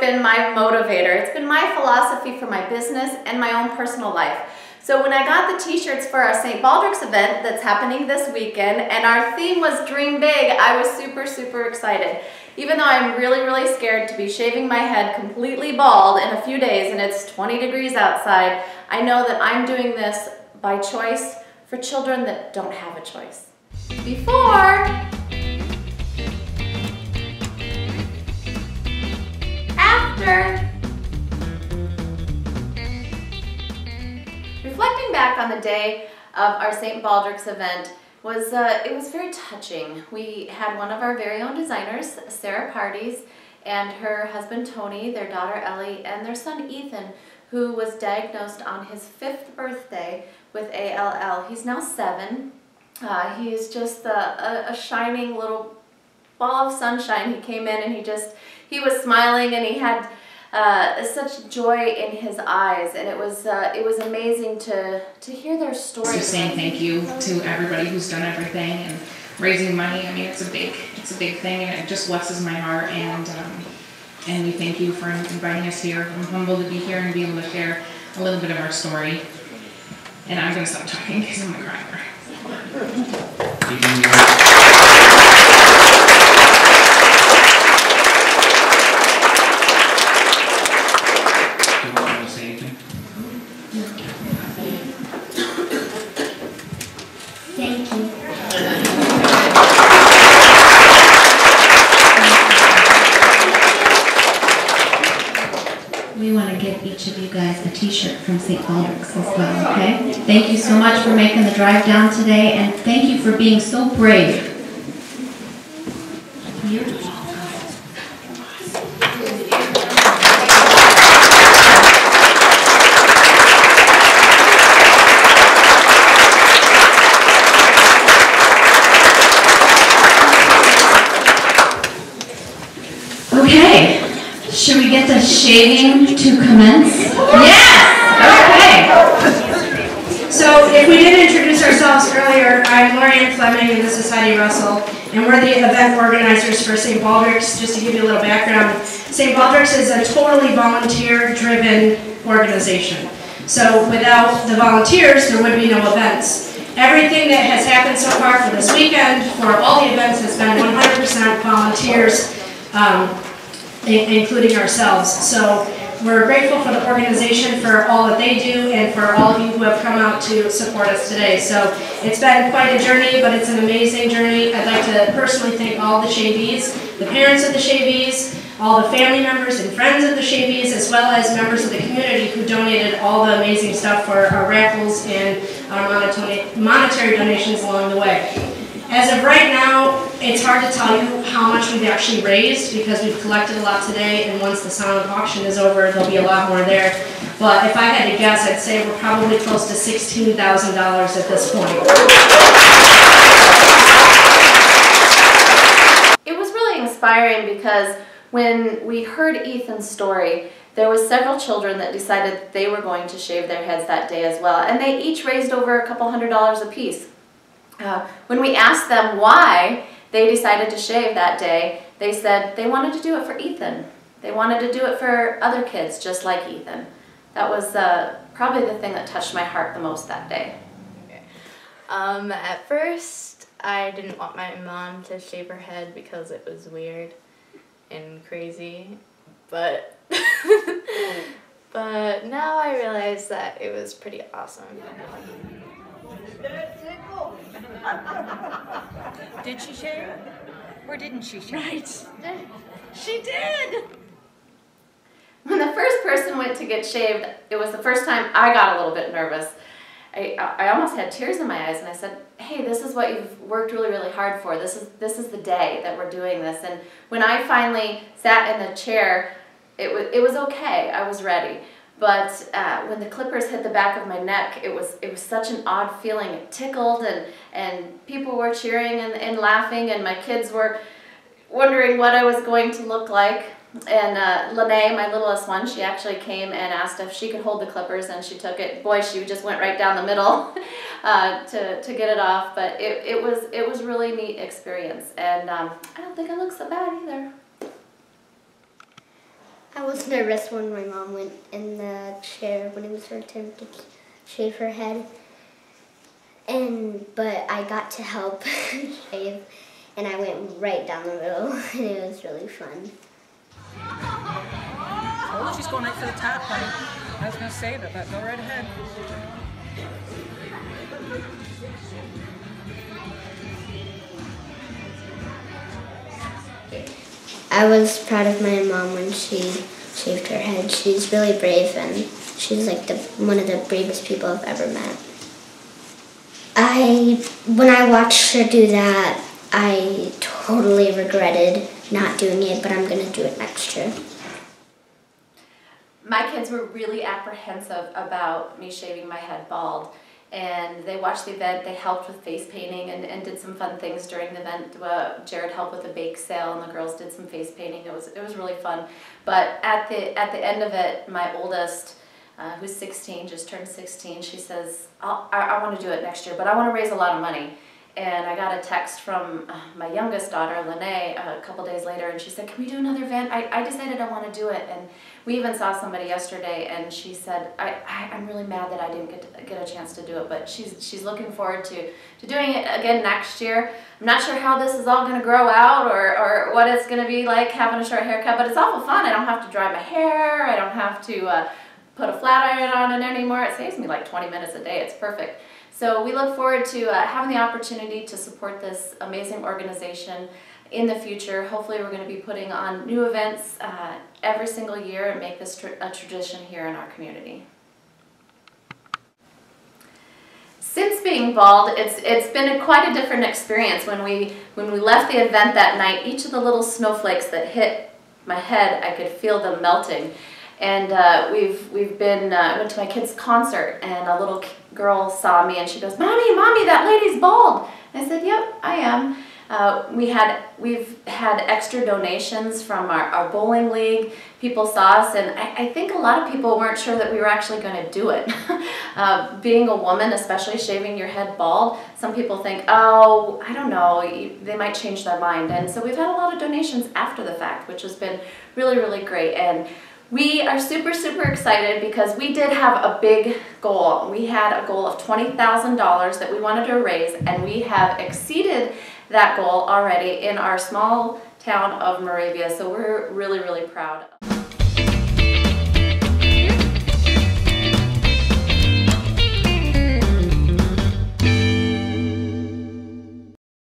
been my motivator. It's been my philosophy for my business and my own personal life. So when I got the t-shirts for our St. Baldrick's event that's happening this weekend, and our theme was Dream Big, I was super, super excited. Even though I'm really, really scared to be shaving my head completely bald in a few days and it's 20 degrees outside, I know that I'm doing this by choice for children that don't have a choice. Before, after. Reflecting back on the day of our St. Baldrick's event was it was very touching. We had one of our very own designers, Sarah Parties, and her husband Tony, their daughter Ellie, and their son Ethan, who was diagnosed on his 5th birthday with ALL. He's now 7. He is just a shining little ball of sunshine. He came in and he was smiling, and he had such joy in his eyes, and it was amazing to hear their stories. Just saying thank you to everybody who's done everything and raising money. I mean, it's a big thing, and it just blesses my heart. And we thank you for inviting us here. I'm humbled to be here and be able to share a little bit of our story. And I'm going to stop talking because I'm going to cry. Thank you. We want to give each of you guys a t-shirt from St. Baldrick's as well, okay? Thank you so much for making the drive down today, and thank you for being so brave. Okay, should we get the shaving to commence? Yes! Okay. So if we didn't introduce ourselves earlier, I'm Lorianne Fleming and this is Heidi Russell, and we're the event organizers for St. Baldrick's. Just to give you a little background, St. Baldrick's is a totally volunteer-driven organization. So without the volunteers, there would be no events. Everything that has happened so far for this weekend, for all the events, has been 100% volunteers, including ourselves. So we're grateful for the organization for all that they do and for all of you who have come out to support us today. So it's been quite a journey, but it's an amazing journey. I'd like to personally thank all the shavees, the parents of the shavees, all the family members and friends of the shavees, as well as members of the community who donated all the amazing stuff for our raffles and our monetary donations along the way. As of right now, it's hard to tell you how much we've actually raised because we've collected a lot today, and once the silent auction is over, there'll be a lot more there. But if I had to guess, I'd say we're probably close to $16,000 at this point. It was really inspiring because when we heard Ethan's story, there was several children that decided they were going to shave their heads that day as well, and they each raised over a couple $100s apiece. When we asked them why they decided to shave that day, they said they wanted to do it for Ethan. They wanted to do it for other kids just like Ethan. That was probably the thing that touched my heart the most that day. At first, I didn't want my mom to shave her head because it was weird and crazy, but but now I realize that it was pretty awesome. Did she shave? Or didn't she shave? Right. She did! When the first person went to get shaved, it was the first time I got a little bit nervous. I almost had tears in my eyes, and I said, hey, this is what you've worked really, really hard for. This is the day that we're doing this. And when I finally sat in the chair, it was okay. I was ready. But when the clippers hit the back of my neck, it was such an odd feeling. It tickled, and people were cheering and laughing, and my kids were wondering what I was going to look like. And Lene, my littlest one, she actually came and asked if she could hold the clippers, and she took it. Boy, she just went right down the middle to get it off. But it was really neat experience, and I don't think I look so bad either. I was nervous when my mom went in the chair when it was her turn to shave her head. But I got to help shave, and I went right down the middle, and it was really fun. Oh, she's going right for the top, honey. I was going to say that, but go right ahead. I was proud of my mom when she shaved her head. She's really brave, and she's like one of the bravest people I've ever met. When I watched her do that, I totally regretted not doing it, but I'm going to do it next year. My kids were really apprehensive about me shaving my head bald, and they watched the event. They helped with face painting and did some fun things during the event. Jared helped with a bake sale, and the girls did some face painting. It was really fun. But at the end of it, my oldest, who's 16, just turned 16, she says, I want to do it next year, but I want to raise a lot of money. And I got a text from my youngest daughter, Lene, a couple days later, and she said, can we do another event? I decided I want to do it. And we even saw somebody yesterday, and she said, I'm really mad that I didn't get a chance to do it, but she's looking forward to doing it again next year. I'm not sure how this is all going to grow out or what it's going to be like having a short haircut, but it's awful fun. I don't have to dry my hair. I don't have to put a flat iron on it anymore. It saves me like 20 minutes a day. It's perfect. So we look forward to having the opportunity to support this amazing organization in the future. Hopefully we're going to be putting on new events every single year and make this a tradition here in our community. Since being bald, it's been quite a different experience. When we left the event that night, each of the little snowflakes that hit my head, I could feel them melting. And we've been went to my kid's concert, and a little girl saw me and she goes, Mommy, that lady's bald. I said, yep, I am. We've had extra donations from our bowling league. People saw us, and I think a lot of people weren't sure that we were actually going to do it. Being a woman, especially shaving your head bald, some people think, oh, I don't know, they might change their mind. And so we've had a lot of donations after the fact, which has been really, really great. And we are super, super excited because we did have a big goal. We had a goal of $20,000 that we wanted to raise, and we have exceeded that goal already in our small town of Moravia. So we're really, really proud.